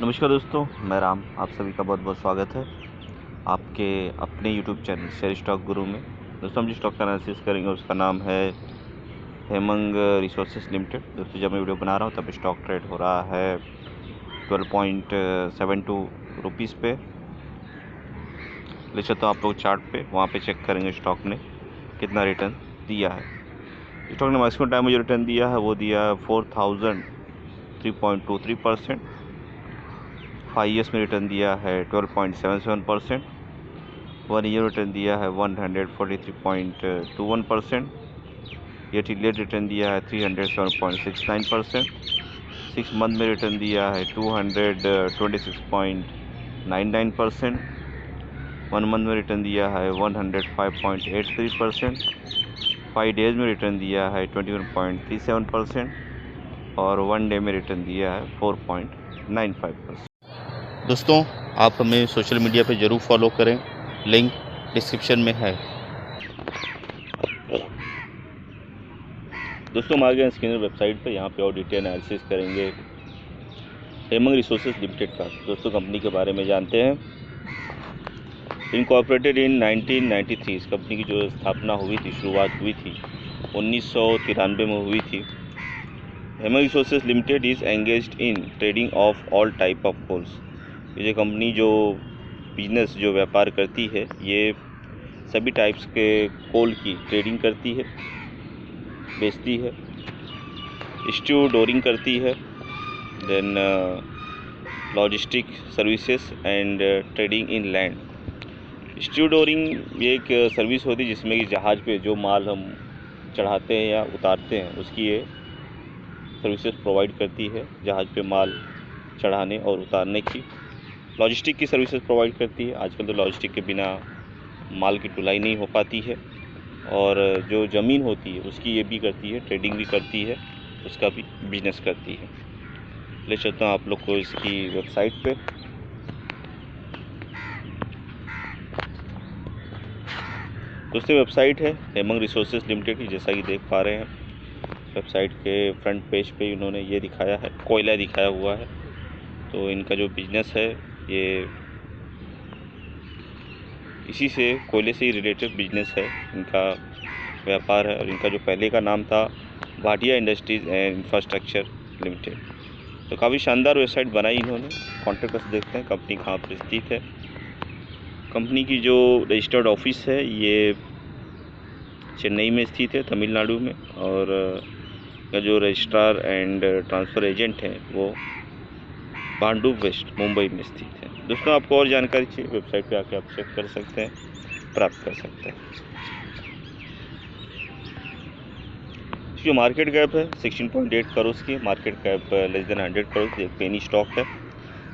नमस्कार दोस्तों, मैं राम। आप सभी का बहुत बहुत स्वागत है आपके अपने यूट्यूब चैनल शेयर स्टॉक गुरु में। दोस्तों, हम जिस स्टॉक का एनालिसिस करेंगे उसका नाम है हेमंग रिसोर्सेज लिमिटेड। दोस्तों, जब मैं वीडियो बना रहा हूँ तब स्टॉक ट्रेड हो रहा है 12.72 रुपीज़ पे। ले चलता हूँ आप लोग चार्ट पे, वहाँ पे चेक करेंगे स्टॉक ने कितना रिटर्न दिया है। स्टॉक ने मैक्सिमम टाइम में जो रिटर्न दिया है वो दिया है 4003.23%। 5 ईयर्स में रिटर्न दिया है 12.77%। 1 ईयर रिटर्न दिया है 143.21%। ईयर टू डेट रिटर्न दिया है 307.69%। 6 मंथ में रिटर्न दिया है 226.99%। 1 मंथ में रिटर्न दिया है 105.83%। 5 डेज में रिटर्न दिया है 21.37% और 1 डे में रिटर्न दिया है 4.95%। दोस्तों, आप हमें सोशल मीडिया पे ज़रूर फॉलो करें, लिंक डिस्क्रिप्शन में है। दोस्तों, हम आ गए स्कैनर वेबसाइट पे। यहाँ पे और डिटेल एनालिसिस करेंगे हेमंग रिसोर्सेज लिमिटेड का। दोस्तों, कंपनी के बारे में जानते हैं। इनकॉर्पोरेटेड इन 1993 इस कंपनी की जो स्थापना हुई थी, शुरुआत हुई थी 1993 में हुई थी। Hemang resources limited is engaged in trading of all type of coals. ये कंपनी जो बिजनेस जो व्यापार करती है, ये सभी टाइप्स के कोल की ट्रेडिंग करती है, बेचती है। स्टू डोरिंग करती है, then logistic services and trading inland. Stevedoring ये एक सर्विस होती है जिसमें कि जहाज़ पे जो माल हम चढ़ाते हैं या उतारते हैं उसकी ये सर्विसेज प्रोवाइड करती है, जहाज़ पे माल चढ़ाने और उतारने की। लॉजिस्टिक की सर्विसेज प्रोवाइड करती है। आजकल तो लॉजिस्टिक के बिना माल की ढुलाई नहीं हो पाती है। और जो ज़मीन होती है उसकी ये भी करती है, ट्रेडिंग भी करती है, उसका भी बिजनेस करती है। ले चलता हूँ आप लोग को इसकी वेबसाइट पे। दोस्तों, वेबसाइट है हेमंग रिसोर्सेज लिमिटेड की, जैसा कि देख पा रहे हैं। वेबसाइट के फ्रंट पेज पे इन्होंने ये दिखाया है, कोयला दिखाया हुआ है। तो इनका जो बिजनेस है ये इसी से, कोयले से ही रिलेटेड बिजनेस है, इनका व्यापार है। और इनका जो पहले का नाम था Bhatia industries and infrastructure limited. तो काफ़ी शानदार वेबसाइट बनाई इन्होंने। कॉन्टैक्ट करके देखते हैं कंपनी कहाँ पर स्थित है। कंपनी की जो रजिस्टर्ड ऑफिस है ये चेन्नई में स्थित है, तमिलनाडु में। और का जो रजिस्ट्रार एंड ट्रांसफ़र एजेंट हैं वो पांडु वेस्ट, मुंबई में स्थित है। दोस्तों, आपको और जानकारी चाहिए वेबसाइट पे आके आप चेक कर सकते हैं, प्राप्त कर सकते हैं। जो मार्केट कैप है 16.8 करोड़ की, market cap less than 100 crore, एक पेनी स्टॉक है।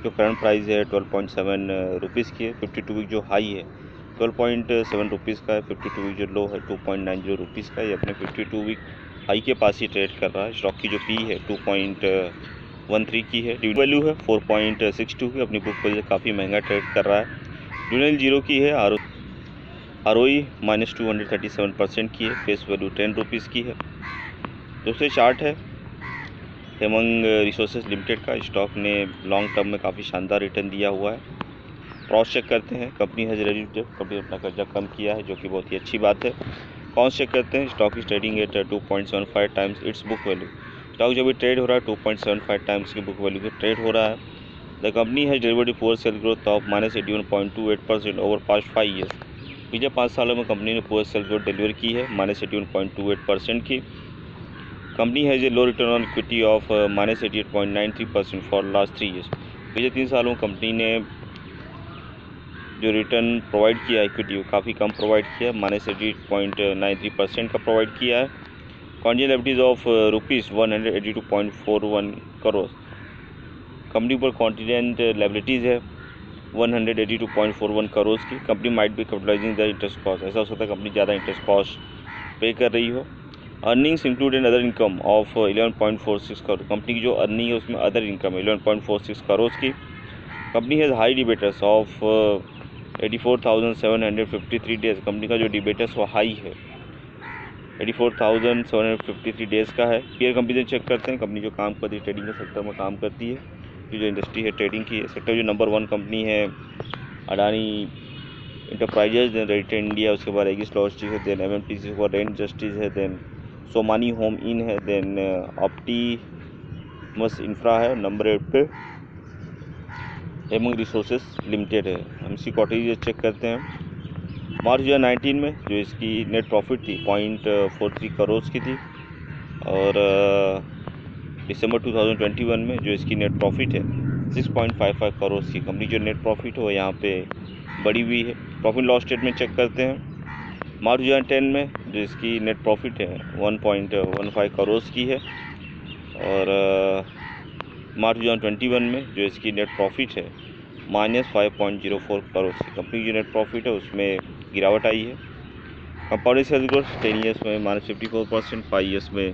जो करंट प्राइस है 12.7 रुपीज़ की है। 52 वीक जो हाई है 12.7 रुपीज़ का है। 52 वीक जो लो है 2.90 रुपीज़ का है। ये अपने 52 वीक हाई के पास ही ट्रेड कर रहा है। स्टॉक की जो पी है 2.13 की है। डिविडेंड वैल्यू है 4.62 की। अपनी बुक वैल्यू काफ़ी महंगा ट्रेड कर रहा है। डिविडेंड 0 की है। ROE -237% की है। फेस वैल्यू 10 रुपीज़ की है। दोस्तों, चार्ट है हेमंग रिसोर्सेज लिमिटेड का। स्टॉक ने लॉन्ग टर्म में काफ़ी शानदार रिटर्न दिया हुआ है। क्रॉस चेक करते हैं, कंपनी हैज़ रिड्यूस्ड, कंपनी अपना कर्जा कम किया है, जो कि बहुत ही अच्छी बात है। कौन चेक करते हैं, stock is trading at 2.75 times it's book value. Stock जो भी ट्रेड हो रहा है 2.75 टाइम्स की बुक वैल्यू पे ट्रेड हो रहा है। The company has delivered poor sale growth of -81.28% over past 5 years. पिछले 5 सालों में कंपनी ने पुअर सेल ग्रोथ डिलीवर की है -81.28% की। Company has a low return on equity of -88.93% for last 3 years. पिछले 3 सालों में कंपनी ने जो रिटर्न प्रोवाइड किया है इक्विटी, काफ़ी कम प्रोवाइड किया है, -80.93% का प्रोवाइड किया है। Contingent liabilities of ₹182.41 crore. Company पर कॉन्टिजेंट लायबिलिटीज़ है 182.41 करोड़ की। Company might be capitalising the interest cost. ऐसा हो सकता है कंपनी ज़्यादा इंटरेस्ट कॉस्ट पे कर रही हो। Earnings include and other income of 11.46 crore. Company की जो अर्निंग है उसमें अदर इनकम है 11.46 करोड़ की। Company has high debtors of 84,753 days. Company का जो डिबेटर्स वो हाई है 84,753 डेज़ का है। पीयर कंपनी चेक करते हैं, कंपनी जो काम करती है ट्रेडिंग के सेक्टर में काम करती है, की जो इंडस्ट्री है ट्रेडिंग की, सेक्टर जो नंबर 1 कंपनी है अडानी इंटरप्राइजेज, देन रेडिटेल इंडिया, उसके बाद एगिस लॉजिस्टिक्स है, देन एमएमटीसी के बाद रेंट जस्टिस है, देन सोमानी होम इन है, देन ऑप्टिमस इंफ्रा है, नंबर 8 पे हेमंग रिसोर्सेज लिमिटेड है। हम इसकी क्वार्टरली चेक करते हैं। मार्च 2019 में जो इसकी नेट प्रॉफिट थी 0.43 करोड़ की थी, और दिसंबर 2021 में जो इसकी नेट प्रॉफिट है 6.55 करोड़ की। कंपनी जो नेट प्रॉफिट हो यहाँ पे बढ़ी हुई है। प्रॉफिट लॉस स्टेटमेंट चेक करते हैं। मार्च 2010 में जो इसकी नेट प्रॉफिट है 1.15 करोड़ की है, और मार्च 2021 में जो इसकी नेट प्रॉफिट है -5.04 करोड़ की। कंपनी की जो नेट प्रॉफिट है उसमें गिरावट आई है। कंपाउंडेड सेल्स ग्रोथ 10 ईयर्स में -54%, 5 ईयर्स में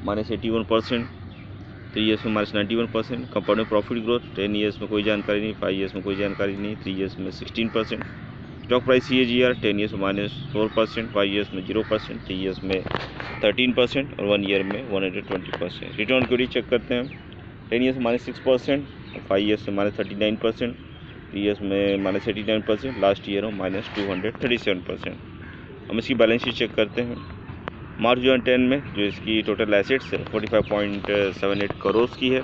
-81%, 3 ईयर्स में -91%। कंपाउंडेड प्रॉफिट ग्रोथ 10 ईयर्स में कोई जानकारी नहीं, 5 ईयर्स में कोई जानकारी नहीं, 3 ईयर्स में 16%। स्टॉक प्राइस CAGR 10 ईयर्स में -4%, 5 ईयर्स में 0%, 3 ईयर्स में 13% और 1 ईयर में 120%। रिटर्न ऑन इक्विटी चेक करते हैं। 10 ईयर्स में -6%, 5 ईयर्स में -39%, 3 ईयर्स में -89%, लास्ट ईयर में -237%। हम इसकी बैलेंस शीट चेक करते हैं। मार्च 2010 में जो इसकी टोटल एसेट्स है 45.78 करोड़ की है,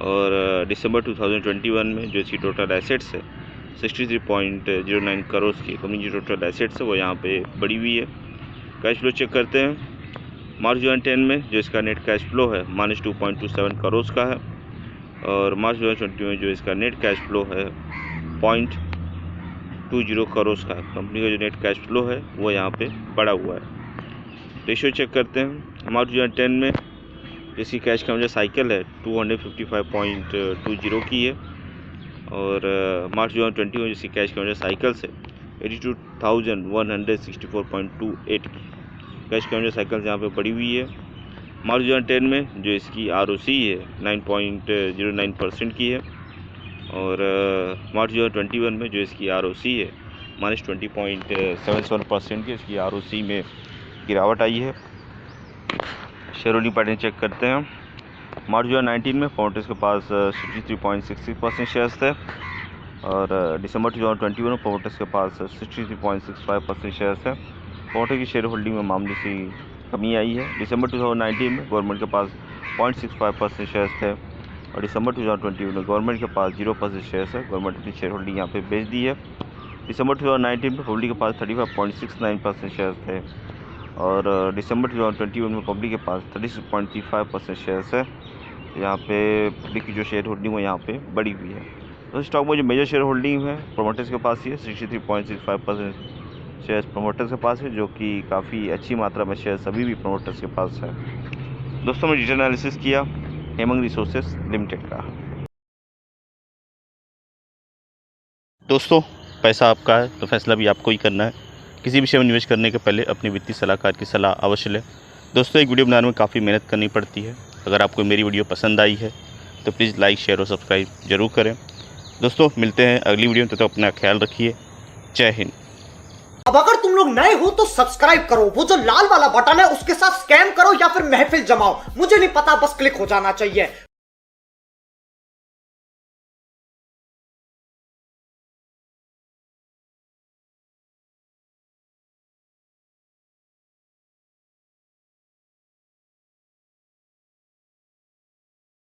और दिसंबर 2021 में जो इसकी टोटल एसेट्स है 63.09 करोड़ की। कंपनी की टोटल एसेट्स है वो यहाँ पे बढ़ी हुई है। कैश फ्लो चेक करते हैं। मार्च 2010 में जो इसका नेट कैश फ्लो है -2.27 करोड़ का है, और मार्च 2020 में जो इसका नेट कैश फ्लो है 0.20 करोड़ का है। कंपनी का जो नेट कैश फ्लो है वो यहाँ पे बढ़ा हुआ है। रेशियो चेक करते हैं। मार्च 2010 में जिसकी कैश कन्वर्जन साइकिल है 255.20 की है, और मार्च 2020 में जिसकी कैश कन्वर्जन साइकिल से 82,164.28 की कैश कन्वर्जन साइकिल यहाँ पे बढ़ी हुई है। मार्च 2010 में जो इसकी ROC है 9.09% की है, और मार्च 2021 में जो इसकी ROC है -20.77% की। इसकी ROC में गिरावट आई है। शेयर होल्डिंग पैटर्न चेक करते हैं। मार्च 2019 में फोर्टिस के पास 63.66% शेयर्स थे, और दिसंबर 2021 में फोर्टिस के पास 63.65% शेयर्स थे। फोर्टिस की शेयर होल्डिंग में मामूली सी कमी आई है। दिसंबर 2019 में गवर्नमेंट के पास 0.65% शेयर्स थे, और दिसंबर 2021 में गवर्नमेंट के पास 0% शेयर्स है। गवर्नमेंट अपनी शेयर होल्डिंग यहाँ पे बेच दी है। दिसंबर 2019 में पब्लिक के पास 35.69% शेयर्स थे, और दिसंबर 2021 में पब्लिक के पास 36.35% शेयर्स है। यहाँ पे पब्लिक की जो शेयर होल्डिंग है यहाँ पे बढ़ी हुई है। तो स्टॉक में जो मेजर शेयर होल्डिंग है प्रोमोटर्स के पास ही है। 63.65% शेयर्स प्रोमोटर्स के पास है, जो कि काफ़ी अच्छी मात्रा में शेयर्स अभी भी प्रोमोटर्स के पास है। दोस्तों मैं डिटेल एनालिसिस किया हेमंग रिसोर्सेज लिमिटेड का। दोस्तों पैसा आपका है तो फैसला भी आपको ही करना है। किसी विषय में निवेश करने के पहले अपने वित्तीय सलाहकार की सलाह अवश्य लें। दोस्तों एक वीडियो बनाने में काफ़ी मेहनत करनी पड़ती है। अगर आपको मेरी वीडियो पसंद आई है तो प्लीज़ लाइक शेयर और सब्सक्राइब जरूर करें। दोस्तों मिलते हैं अगली वीडियो में, तब तक अपना ख्याल रखिए। जय हिंद। अब अगर तुम लोग नए हो तो सब्सक्राइब करो, वो जो लाल वाला बटन है उसके साथ स्कैम करो या फिर महफिल जमाओ, मुझे नहीं पता, बस क्लिक हो जाना चाहिए।